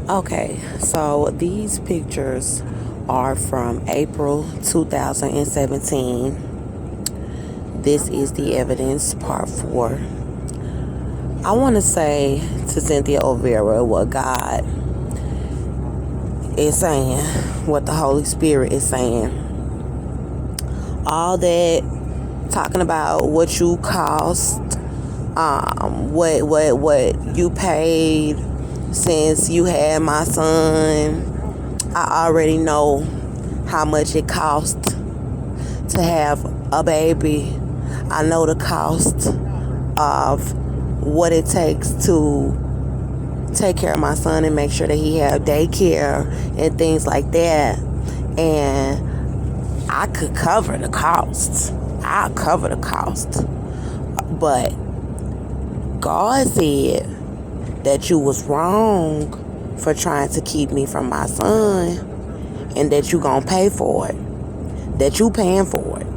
Okay, so these pictures are from April 2017. This is the evidence, part 4. I want to say to Cynthia O'Vera what God is saying, what the Holy Spirit is saying. All that talking about what you cost, what you paid since you had my son. I already know how much it cost to have a baby. I know the cost of what it takes to take care of my son and make sure that he have daycare and things like that. And I could cover the costs. I'll cover the cost. But God said that you was wrong for trying to keep me from my son, and that you gonna pay for it, that you paying for it.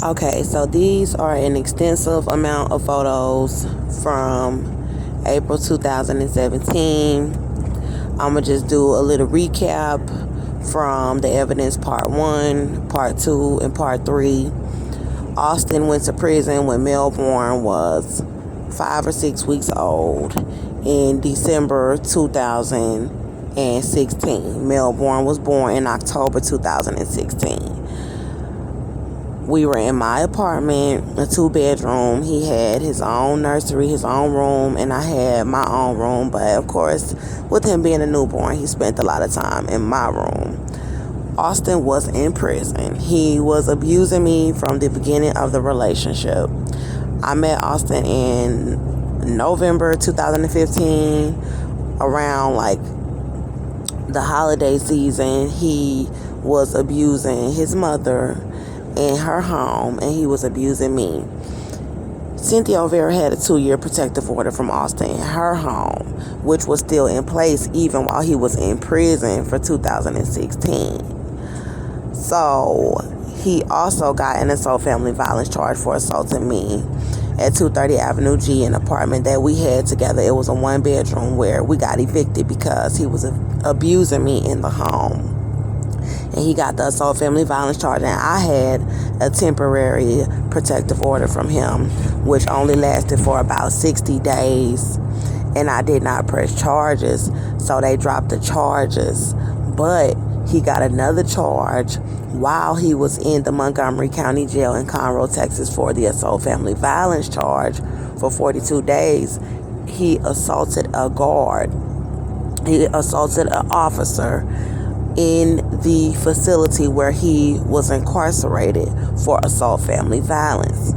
Okay, so these are an extensive amount of photos from April 2017. I'm gonna just do a little recap from the evidence, part 1, part 2, and part 3. Austin went to prison when Melbourne was 5 or 6 weeks old in December 2016. Melbourne was born in October 2016. We were in my apartment, a 2-bedroom. He had his own nursery, his own room, and I had my own room. But of course, with him being a newborn, he spent a lot of time in my room. Austin was in prison. He was abusing me from the beginning of the relationship. I met Austin in November 2015, around like the holiday season. He was abusing his mother in her home, and he was abusing me. Cynthia O'Vera had a 2-year protective order from Austin in her home, which was still in place even while he was in prison for 2016. So he also got an assault family violence charge for assaulting me at 230 Avenue G, an apartment that we had together. It was a 1-bedroom where we got evicted because he was abusing me in the home. And he got the assault family violence charge, and I had a temporary protective order from him, which only lasted for about 60 days. And I did not press charges, so they dropped the charges. But he got another charge while he was in the Montgomery County Jail in Conroe, Texas, for the assault family violence charge for 42 days. He assaulted a guard. He assaulted an officer in the facility where he was incarcerated for assault family violence.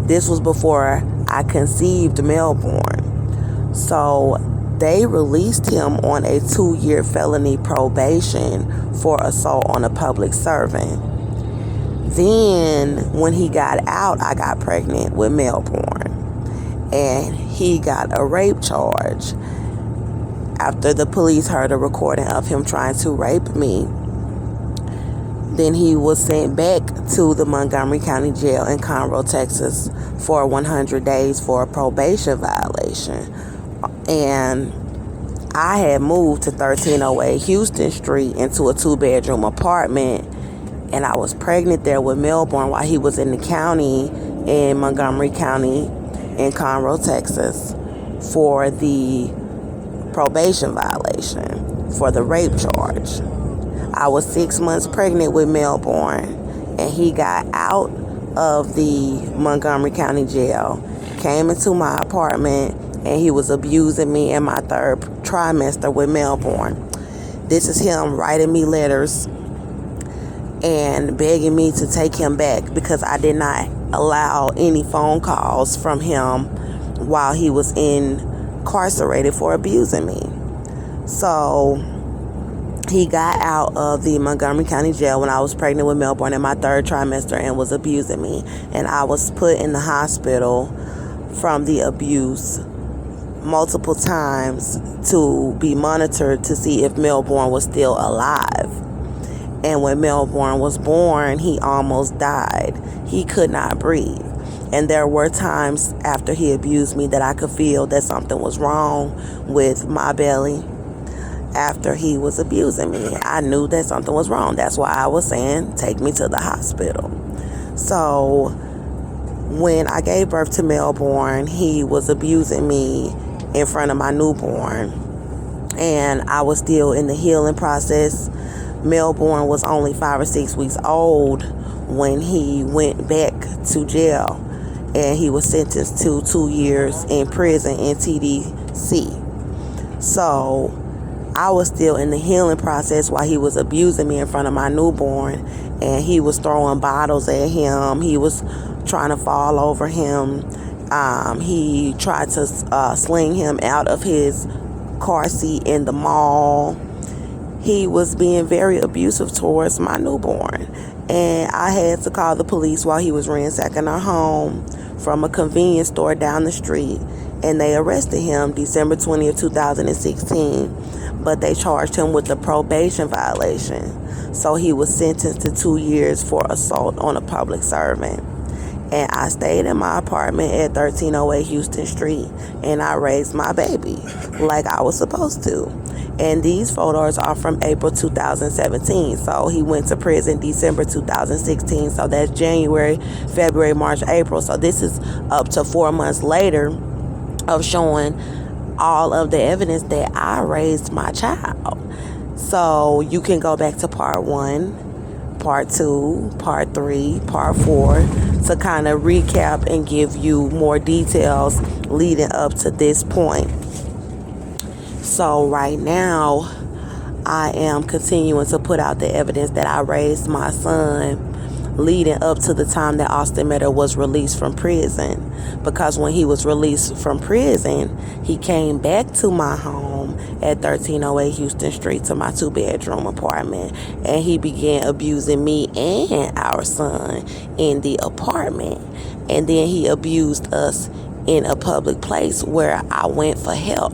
This was before I conceived Melbourne. So they released him on a 2-year felony probation for assault on a public servant. Then when he got out, I got pregnant with Melbourne, and he got a rape charge after the police heard a recording of him trying to rape me. Then he was sent back to the Montgomery County Jail in Conroe, Texas for 100 days for a probation violation. And I had moved to 1308 Houston Street into a 2-bedroom apartment, and I was pregnant there with Melbourne while he was in the county, in Montgomery County in Conroe, Texas, for the probation violation for the rape charge. I was 6 months pregnant with Melbourne, and he got out of the Montgomery County Jail, came into my apartment, and he was abusing me in my 3rd trimester with Melbourne. This is him writing me letters and begging me to take him back because I did not allow any phone calls from him while he was incarcerated for abusing me. So he got out of the Montgomery County Jail when I was pregnant with Melbourne in my 3rd trimester and was abusing me. And I was put in the hospital from the abuse multiple times to be monitored to see if Melbourne was still alive. And when Melbourne was born, he almost died. He could not breathe. And there were times after he abused me that I could feel that something was wrong with my belly. After he was abusing me, I knew that something was wrong. That's why I was saying, take me to the hospital. So when I gave birth to Melbourne, he was abusing me in front of my newborn. And I was still in the healing process. Melbourne was only 5 or 6 weeks old when he went back to jail. And he was sentenced to 2 years in prison in TDC. So I was still in the healing process while he was abusing me in front of my newborn. And he was throwing bottles at him. He was trying to fall over him. He tried to sling him out of his car seat in the mall. He was being very abusive towards my newborn. And I had to call the police while he was ransacking our home from a convenience store down the street. And they arrested him December 20th, 2016. But they charged him with a probation violation. So he was sentenced to 2 years for assault on a public servant. And I stayed in my apartment at 1308 Houston Street. And I raised my baby like I was supposed to. And these photos are from April 2017. So he went to prison December 2016. So that's January, February, March, April. So this is up to 4 months later of showing all of the evidence that I raised my child. So you can go back to part 1, part 2, part 3, part 4 to kind of recap and give you more details leading up to this point. So right now, I am continuing to put out the evidence that I raised my son leading up to the time that Austin Meadow was released from prison. Because when he was released from prison, he came back to my home at 1308 Houston Street to my 2-bedroom apartment. And he began abusing me and our son in the apartment. And then he abused us in a public place where I went for help.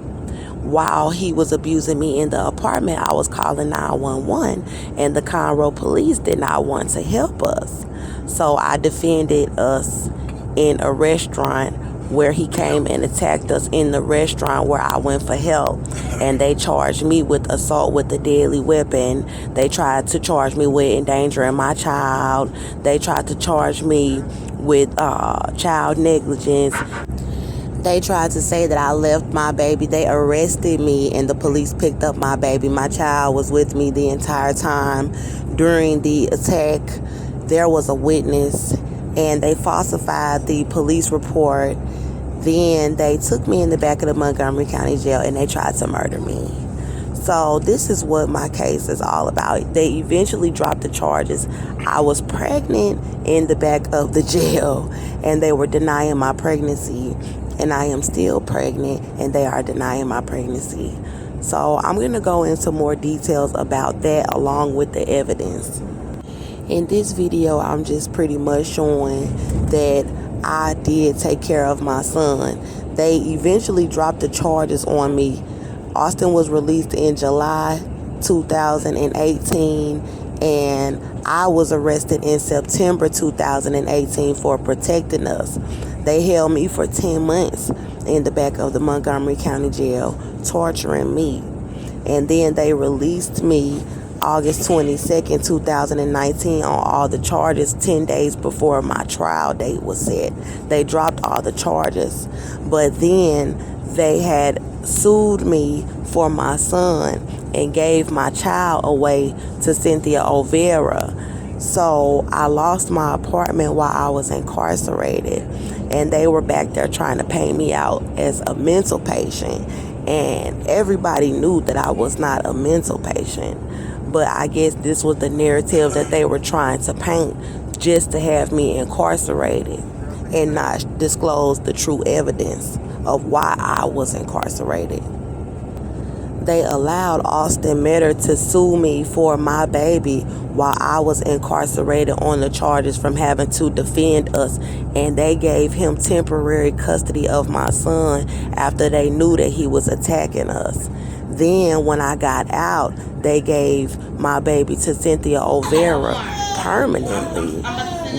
While he was abusing me in the apartment, I was calling 911, and the Conroe police did not want to help us. So I defended us in a restaurant where he came and attacked us in the restaurant where I went for help. And they charged me with assault with a deadly weapon. They tried to charge me with endangering my child. They tried to charge me with child negligence. They tried to say that I left my baby. They arrested me and the police picked up my baby. My child was with me the entire time. During the attack, there was a witness and they falsified the police report. Then they took me in the back of the Montgomery County Jail and they tried to murder me. So this is what my case is all about. They eventually dropped the charges. I was pregnant in the back of the jail and they were denying my pregnancy. And I am still pregnant and they are denying my pregnancy. So I'm going to go into more details about that along with the evidence. In this video, I'm just pretty much showing that I did take care of my son. They eventually dropped the charges on me. Austin was released in July 2018 and I was arrested in September 2018 for protecting us. They held me for 10 months in the back of the Montgomery County Jail, torturing me. And then they released me August 22nd, 2019 on all the charges 10 days before my trial date was set. They dropped all the charges. But then they had sued me for my son and gave my child away to Cynthia Olvera. So I lost my apartment while I was incarcerated. And they were back there trying to pay me out as a mental patient. And everybody knew that I was not a mental patient. But I guess this was the narrative that they were trying to paint just to have me incarcerated and not disclose the true evidence of why I was incarcerated. They allowed Austin Meadow to sue me for my baby while I was incarcerated on the charges from having to defend us. And they gave him temporary custody of my son after they knew that he was attacking us. Then when I got out, they gave my baby to Cynthia Olvera permanently.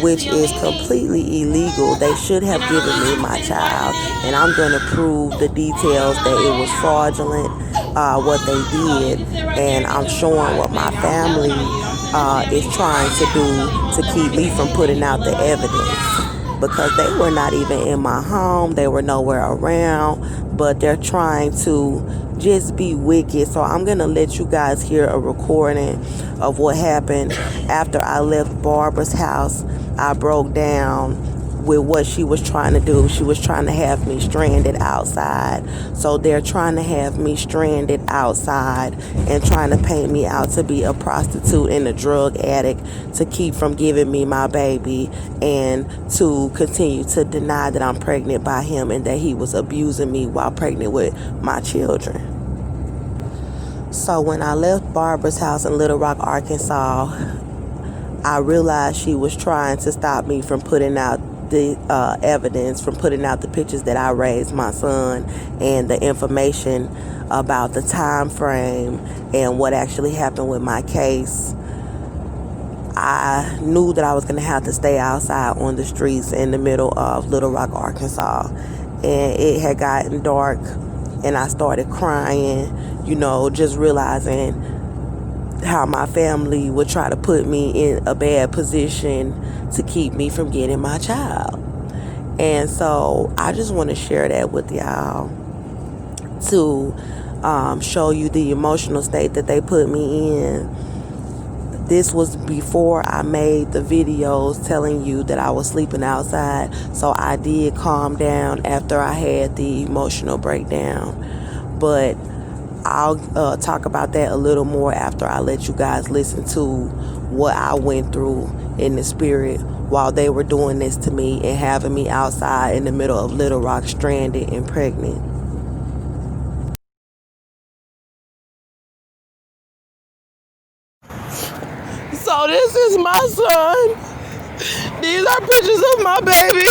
which is completely illegal. They should have given me my child, and I'm going to prove the details that it was fraudulent, what they did, and I'm showing what my family is trying to do to keep me from putting out the evidence, because they were not even in my home, they were nowhere around, but they're trying to just be wicked. So I'm gonna let you guys hear a recording of what happened after I left Barbara's house. I broke down with what she was trying to do. She was trying to have me stranded outside. So they're trying to have me stranded outside and trying to paint me out to be a prostitute and a drug addict to keep from giving me my baby, and to continue to deny that I'm pregnant by him and that he was abusing me while pregnant with my children. So when I left Barbara's house in Little Rock, Arkansas, I realized she was trying to stop me from putting out the evidence, from putting out the pictures that I raised my son and the information about the time frame and what actually happened with my case. I knew that I was going to have to stay outside on the streets in the middle of Little Rock, Arkansas. And it had gotten dark, and I started crying, just realizing how my family would try to put me in a bad position to keep me from getting my child. And so I just want to share that with y'all to show you the emotional state that they put me in. This was before I made the videos telling you that I was sleeping outside. So I did calm down after I had the emotional breakdown. But I'll talk about that a little more after I let you guys listen to what I went through in the spirit while they were doing this to me and having me outside in the middle of Little Rock, stranded and pregnant. So this is my son. These are pictures of my baby.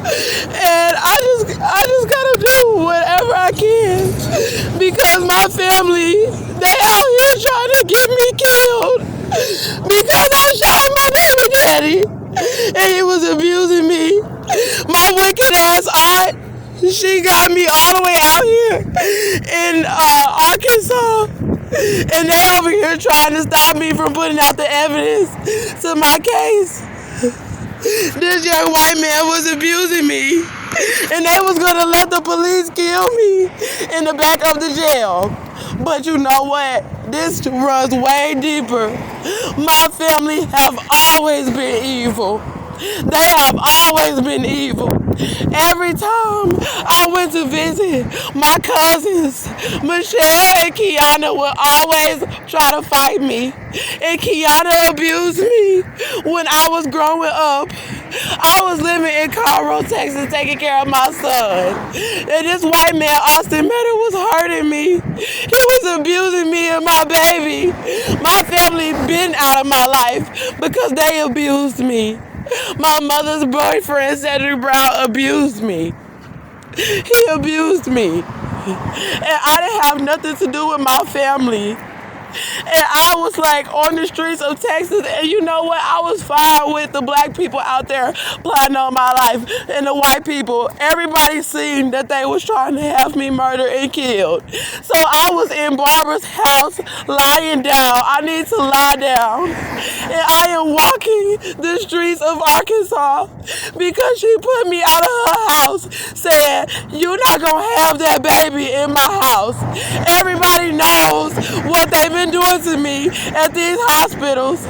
And I just gotta do whatever I can, because my family, they out here trying to get me killed because I shot my baby daddy and he was abusing me. My wicked ass aunt, she got me all the way out here in Arkansas, and they over here trying to stop me from putting out the evidence to my case. This young white man was abusing me, and they was gonna let the police kill me in the back of the jail. But you know what? This runs way deeper. My family have always been evil. They have always been evil. Every time I went to visit my cousins, Michelle and Kiana would always try to fight me. And Kiana abused me when I was growing up. I was living in Cairo, Texas, taking care of my son. And this white man, Austin Meadow, was hurting me. He was abusing me and my baby. My family been out of my life because they abused me. My mother's boyfriend, Cedric Brown, abused me. He abused me. And I didn't have nothing to do with my family. And I was like on the streets of Texas, and you know what? I was fine with the black people out there plotting on my life, and the white people. Everybody seen that they was trying to have me murdered and killed. So I was in Barbara's house lying down. I need to lie down. And I am walking the streets of Arkansas because she put me out of her house saying, "You're not going to have that baby in my house." Everybody knows what they've been doing to me at these hospitals.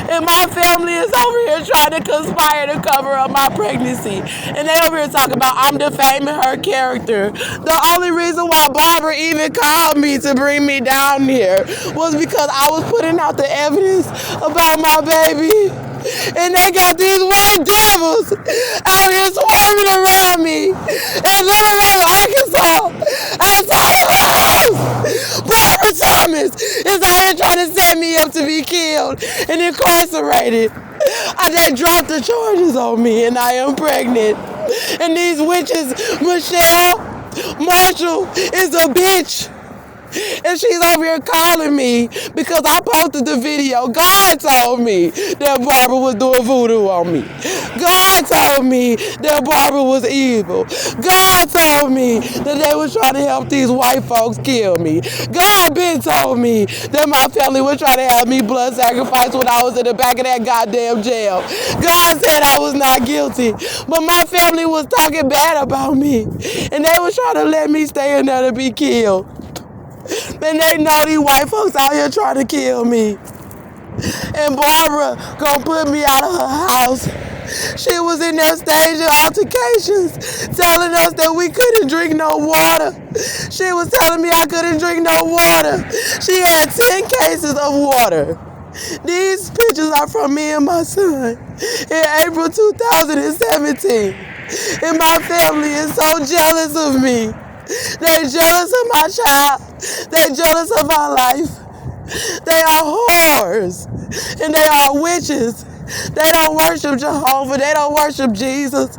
And my family is over here trying to conspire to cover up my pregnancy. And they over here talking about I'm defaming her character. The only reason why Barbara even called me to bring me down here was because I was putting out the evidence about my baby. And they got these white devils out here swarming around me in Little Rock, Arkansas, outside of my house. Barbara Thomas is out here trying to set me up to be killed and incarcerated. They dropped the charges on me, and I am pregnant. And these witches, Michelle Marshall is a bitch. And she's over here calling me because I posted the video. God told me that Barbara was doing voodoo on me. God told me that Barbara was evil. God told me that they was trying to help these white folks kill me. God been told me that my family was trying to have me blood sacrifice when I was in the back of that goddamn jail. God said I was not guilty, but my family was talking bad about me, and they was trying to let me stay in there to be killed. And they know these white folks out here trying to kill me. And Barbara gonna put me out of her house. She was in there staging altercations, telling us that we couldn't drink no water. She was telling me I couldn't drink no water. She had 10 cases of water. These pictures are from me and my son in April 2017. And my family is so jealous of me. They're jealous of my child. They're jealous of my life. They are whores. And they are witches. They don't worship Jehovah. They don't worship Jesus.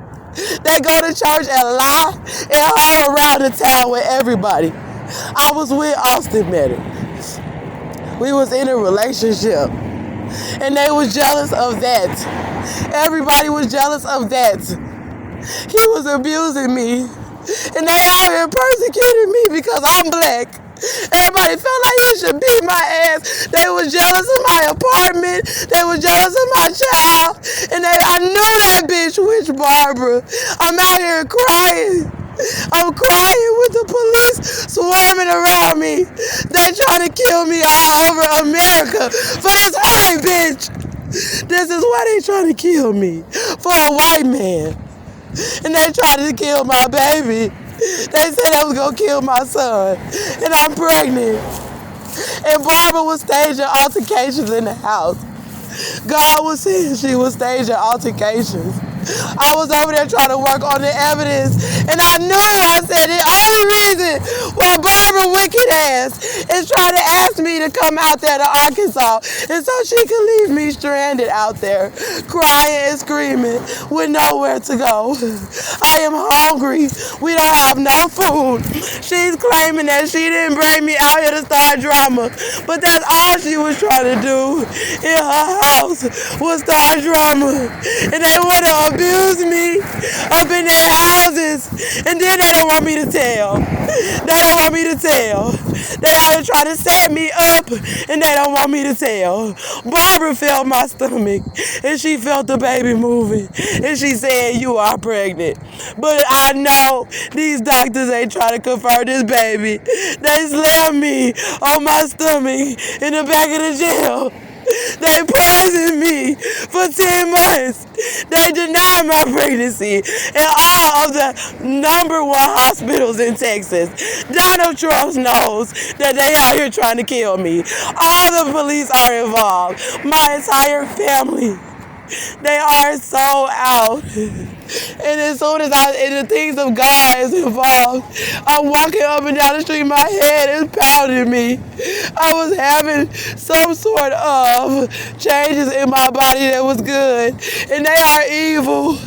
They go to church and lie and haul around the town with everybody. I was with Austin Medic. We was in a relationship. And they was jealous of that. Everybody was jealous of that. He was abusing me. And they out here persecuting me because I'm black. Everybody felt like he should beat my ass. They was jealous of my apartment. They was jealous of my child. And I knew that bitch witch Barbara. I'm out here crying. I'm crying with the police swarming around me. They trying to kill me all over America for this white bitch. This is why they trying to kill me. For a white man. And they tried to kill my baby. They said they was gonna kill my son. And I'm pregnant. And Barbara was staging altercations in the house. God was saying she was staging altercations. I was over there trying to work on the evidence, and I knew, I said, the only reason why Barbara wicked ass is trying to ask me to come out there to Arkansas is so she could leave me stranded out there, crying and screaming with nowhere to go. I am hungry. We don't have no food. She's claiming that she didn't bring me out here to start drama, but that's all she was trying to do in her house was start drama. And they want to abuse me up in their houses, and then they don't want me to tell. They don't want me to tell. They out here trying to set me up, and they don't want me to tell. Barbara felt my stomach, and she felt the baby moving, and she said, "You are pregnant." But I know these doctors ain't trying to confirm this baby. They slammed me on my stomach in the back of the jail. They poisoned me for 10 months. They denied my pregnancy in all of the #1 hospitals in Texas. Donald Trump knows that they out here trying to kill me. All the police are involved. My entire family. They are so out. And as soon as the things of God is involved, I'm walking up and down the street, my head is pounding me. I was having some sort of changes in my body that was good. And they are evil.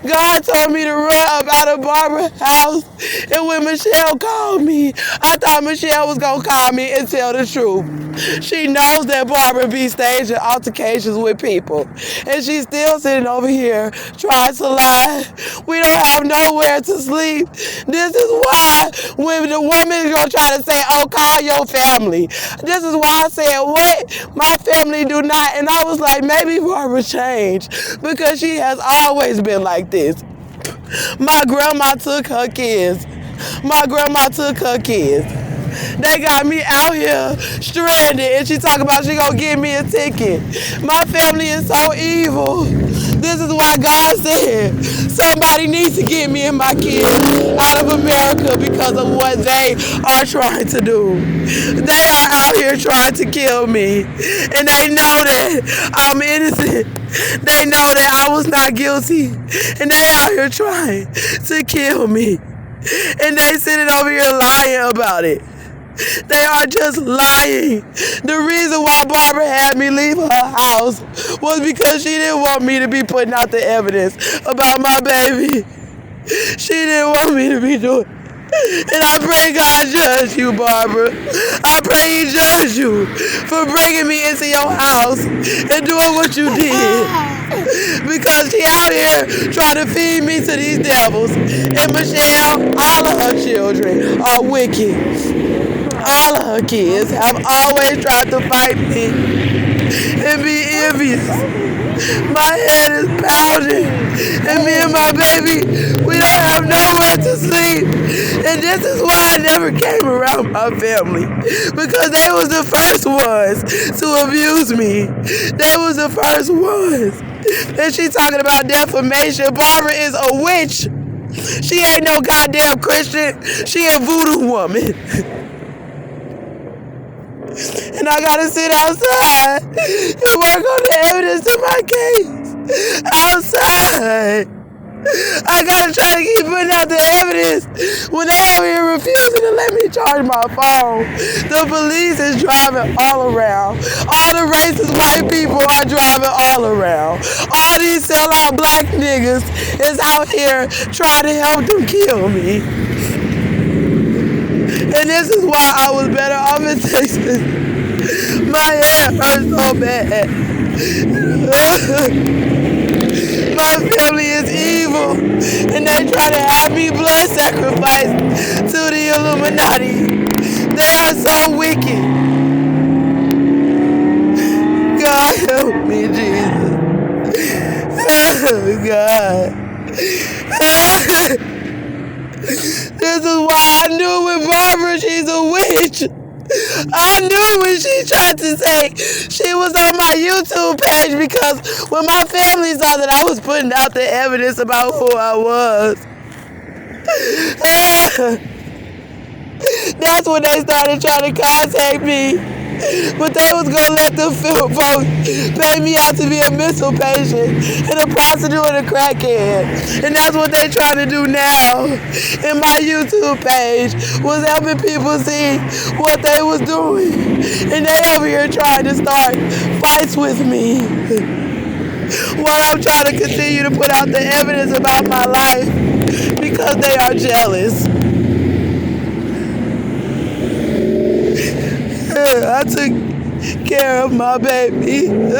God told me to run up out of Barbara's house. And when Michelle called me, I thought Michelle was going to call me and tell the truth. She knows that Barbara be staging altercations with people. And she's still sitting over here trying to lie. We don't have nowhere to sleep. This is why when the woman is going to try to say, "Oh, call your family." This is why I said, "What? My family do not." And I was like, maybe Barbara changed because she has always been like this. My grandma took her kids. My grandma took her kids. They got me out here stranded, and she talking about she gonna give me a ticket. My family is so evil. This is why God said somebody needs to get me and my kids out of America because of what they are trying to do. They are out here trying to kill me, and they know that I'm innocent. They know that I was not guilty, and they out here trying to kill me. And they sitting over here lying about it. They are just lying. The reason why Barbara had me leave her house was because she didn't want me to be putting out the evidence about my baby. She didn't want me to be doing And I pray God judge you, Barbara. I pray He judge you for bringing me into your house and doing what you did. Because she out here trying to feed me to these devils. And Michelle, all of her children are wicked. All of her kids have always tried to fight me and be envious. My head is pounding, and me and my baby, we don't have nowhere to sleep. And this is why I never came around my family, because they was the first ones to abuse me. They was the first ones. And she talking about defamation. Barbara is a witch. She ain't no goddamn Christian. She a voodoo woman. And I gotta sit outside and work on the evidence in my case. Outside. I gotta try to keep putting out the evidence when they over here refusing to let me charge my phone. The police is driving all around. All the racist white people are driving all around. All these sellout black niggas is out here trying to help them kill me. And this is why I was better off in Texas. My head hurts so bad. My family is evil, and they try to have me blood sacrificed to the Illuminati. They are so wicked. God help me, Jesus. Oh, God. This is why I knew when Barbara, she's a witch. I knew when she tried to say she was on my YouTube page, because when my family saw that I was putting out the evidence about who I was, that's when they started trying to contact me. But they was going to let them film folks pay me out to be a mental patient and a prostitute and a crackhead. And that's what they trying to do now. And my YouTube page was helping people see what they was doing. And they over here trying to start fights with me, while I'm trying to continue to put out the evidence about my life, because they are jealous. I took care of my baby. And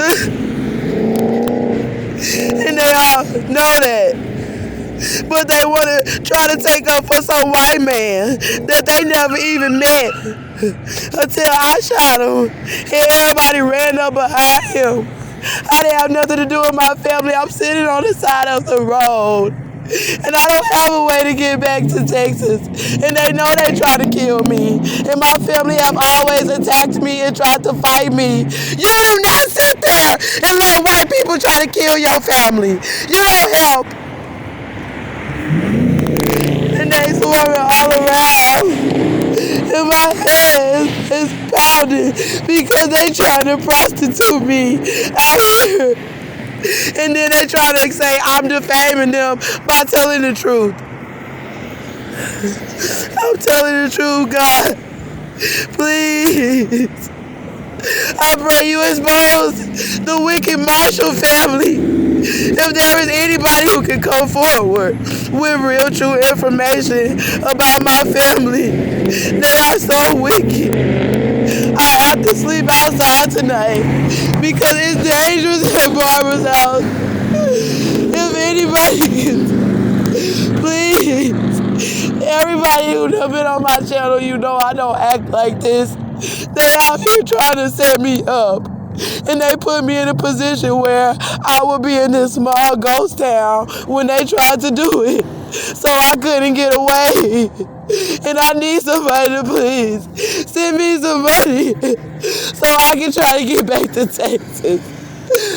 they all know that. But they want to try to take up for some white man that they never even met until I shot him. And everybody ran up behind him. I didn't have nothing to do with my family. I'm sitting on the side of the road. And I don't have a way to get back to Texas. And they know they try to kill me. And my family have always attacked me and tried to fight me. You do not sit there and let white people try to kill your family. You don't help. And they swarming all around. And my head is pounding because they trying to prostitute me out here. And then they try to say I'm defaming them by telling the truth. I'm telling the truth, God. Please. I pray you expose the wicked Marshall family. If there is anybody who can come forward with real, true information about my family, they are so wicked. I have to sleep outside tonight because it's dangerous in Barbara's house. If anybody can, please. Everybody who's been on my channel, you know I don't act like this. They out here trying to set me up. And they put me in a position where I would be in this small ghost town when they tried to do it. So I couldn't get away. And I need somebody to please send me some money so I can try to get back to Texas.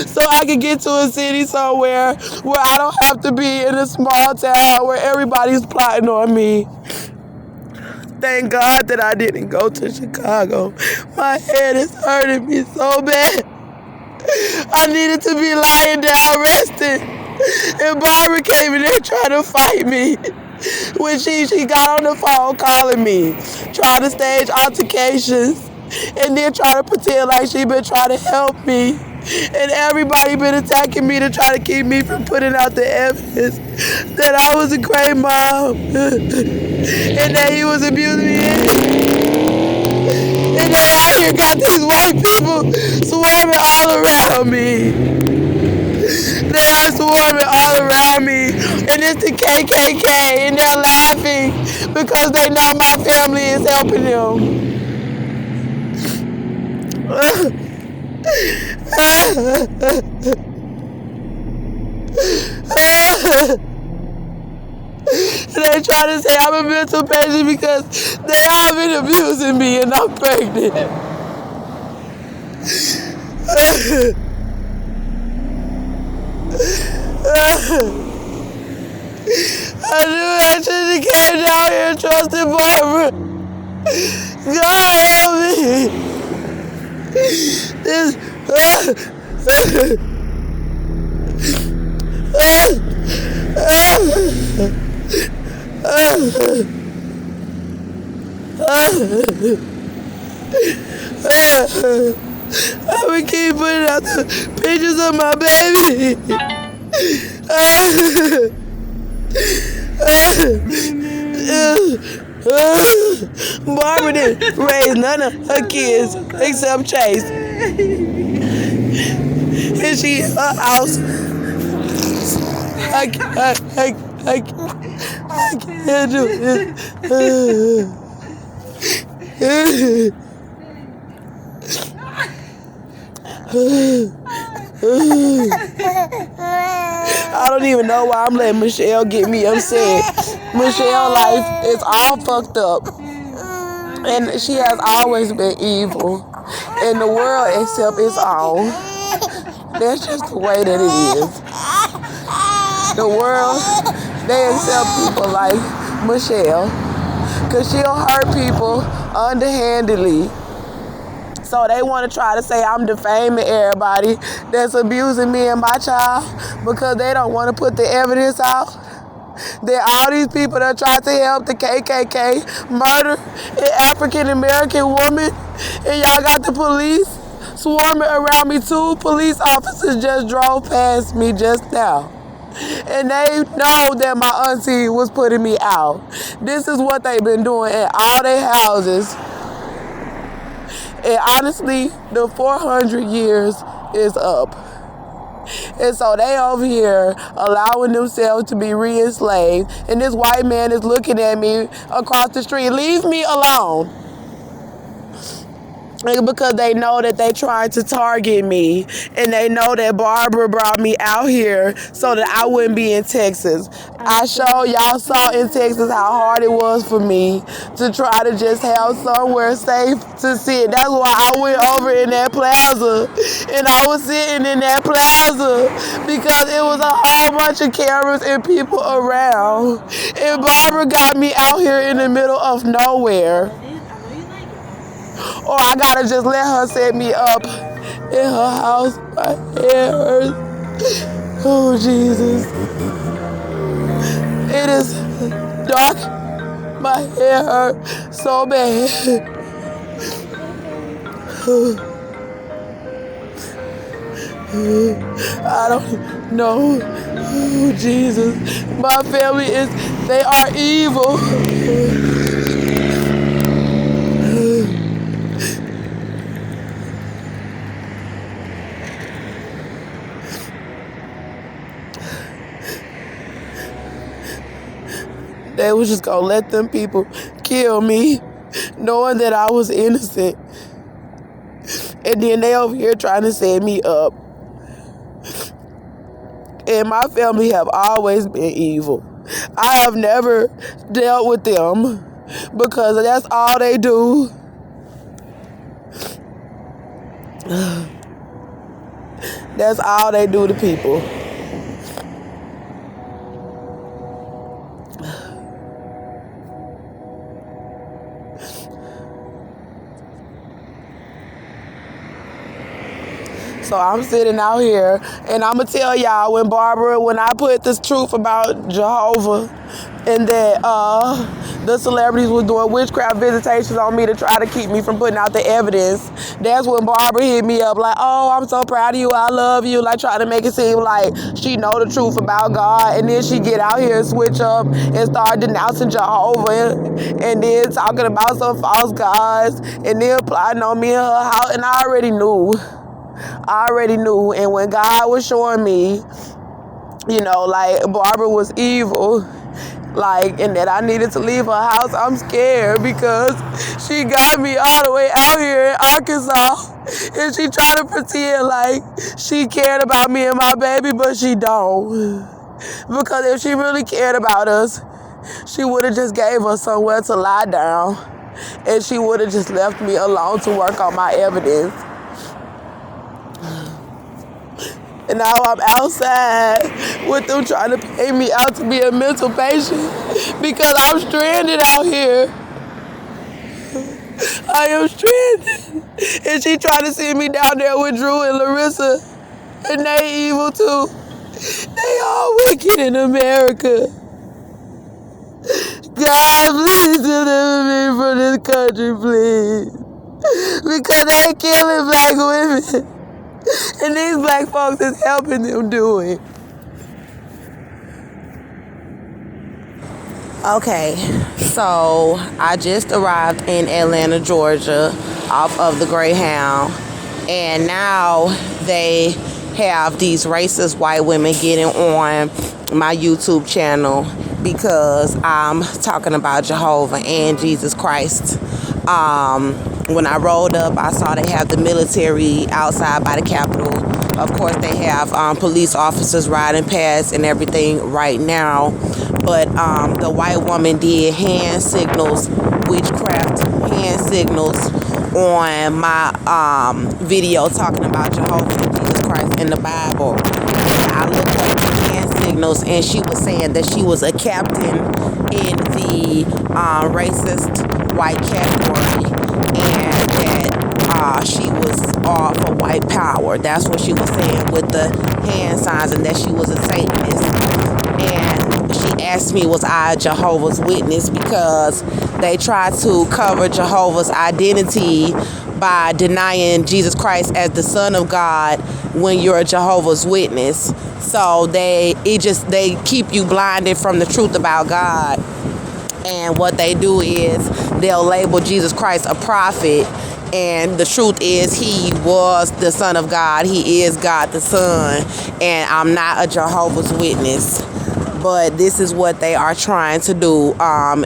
So I can get to a city somewhere where I don't have to be in a small town where everybody's plotting on me. Thank God that I didn't go to Chicago. My head is hurting me so bad. I needed to be lying down resting. And Barbara came in there trying to fight me. When she got on the phone calling me, trying to stage altercations, and then trying to pretend like she been trying to help me. And everybody been attacking me to try to keep me from putting out the evidence that I was a great mom. and that he was abusing me. And they out here got these white people swarming all around me. They are swarming all around me. And it's the KKK, and they're laughing because they know my family is helping them. They try to say I'm a mental patient because they all been abusing me and I'm pregnant. I knew I should have came down here and trusted Barbara. God help me. This. I would keep putting out the pictures of my baby. Barbara didn't raise none of her kids except Chase. And she in her house. I can't do it. I don't even know why I'm letting Michelle get me upset. Michelle's life is all fucked up. And she has always been evil. And the world accepts its own. That's just the way that it is. The world, they accept people like Michelle. Because she'll hurt people underhandedly. So they want to try to say I'm defaming everybody that's abusing me and my child because they don't want to put the evidence out. That all these people that try to help the KKK murder an African American woman, and y'all got the police swarming around me. 2 police officers just drove past me just now. And they know that my auntie was putting me out. This is what they've been doing at all their houses. And honestly, the 400 years is up. And so they over here allowing themselves to be re-enslaved. And this white man is looking at me across the street. Leave me alone. Because they know that they trying to target me. And they know that Barbara brought me out here so that I wouldn't be in Texas. I showed y'all saw in Texas how hard it was for me to try to just have somewhere safe to sit. That's why I went over in that plaza. And I was sitting in that plaza because it was a whole bunch of cameras and people around. And Barbara got me out here in the middle of nowhere. Or I gotta just let her set me up in her house. My hair hurts. Oh, Jesus. It is dark. My hair hurts so bad. I don't know. Oh, Jesus. My family they are evil. They was just gonna let them people kill me, knowing that I was innocent. And then they over here trying to set me up. And my family have always been evil. I have never dealt with them because that's all they do. That's all they do to people. So I'm sitting out here, and I'm going to tell y'all when I put this truth about Jehovah, and that the celebrities was doing witchcraft visitations on me to try to keep me from putting out the evidence. That's when Barbara hit me up like, oh, I'm so proud of you, I love you, like trying to make it seem like she know the truth about God, and then she get out here and switch up and start denouncing Jehovah and then talking about some false gods and then plotting on me and her house, and I already knew. And when God was showing me, you know, like Barbara was evil, like, and that I needed to leave her house, I'm scared because she got me all the way out here in Arkansas and she trying to pretend like she cared about me and my baby, but she don't. Because if she really cared about us, she would have just gave us somewhere to lie down and she would have just left me alone to work on my evidence. And now I'm outside with them trying to pay me out to be a mental patient because I'm stranded out here. I am stranded. And she trying to send me down there with Drew and Larissa. And they evil too. They all wicked in America. God, please deliver me from this country, please. Because they killing black women. And these black folks is helping them do it. Okay, so I just arrived in Atlanta, Georgia, off of the Greyhound, and now they have these racist white women getting on my YouTube channel because I'm talking about Jehovah and Jesus Christ. When I rolled up, I saw they have the military outside by the Capitol. Of course, they have police officers riding past and everything right now. But the white woman did hand signals, witchcraft hand signals on my video talking about Jehovah and Jesus Christ in the Bible. And I looked up the hand signals and she was saying that she was a captain in the racist white category. And that she was all for white power. That's what she was saying with the hand signs, and that she was a Satanist. And she asked me, was I a Jehovah's Witness? Because they tried to cover Jehovah's identity by denying Jesus Christ as the Son of God when you're a Jehovah's Witness. So they keep you blinded from the truth about God. And what they do is they'll label Jesus Christ a prophet, and the truth is he was the Son of God. He is God the Son, and I'm not a Jehovah's Witness. But this is what they are trying to do,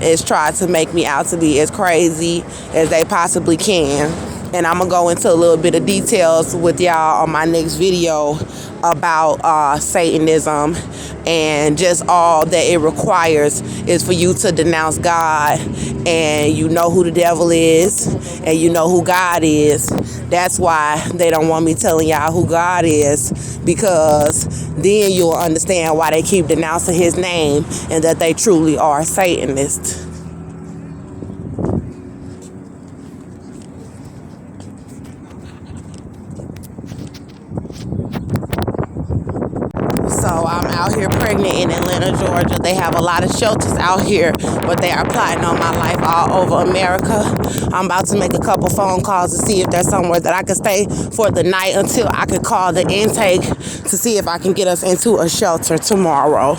is try to make me out to be as crazy as they possibly can. And I'm going to go into a little bit of details with y'all on my next video about Satanism, and just all that it requires is for you to denounce God, and you know who the devil is and you know who God is. That's why they don't want me telling y'all who God is, because then you'll understand why they keep denouncing his name and that they truly are Satanists. So I'm out here pregnant in Atlanta, Georgia. They have a lot of shelters out here, but they are plotting on my life all over America. I'm about to make a couple phone calls to see if there's somewhere that I can stay for the night until I can call the intake to see if I can get us into a shelter tomorrow.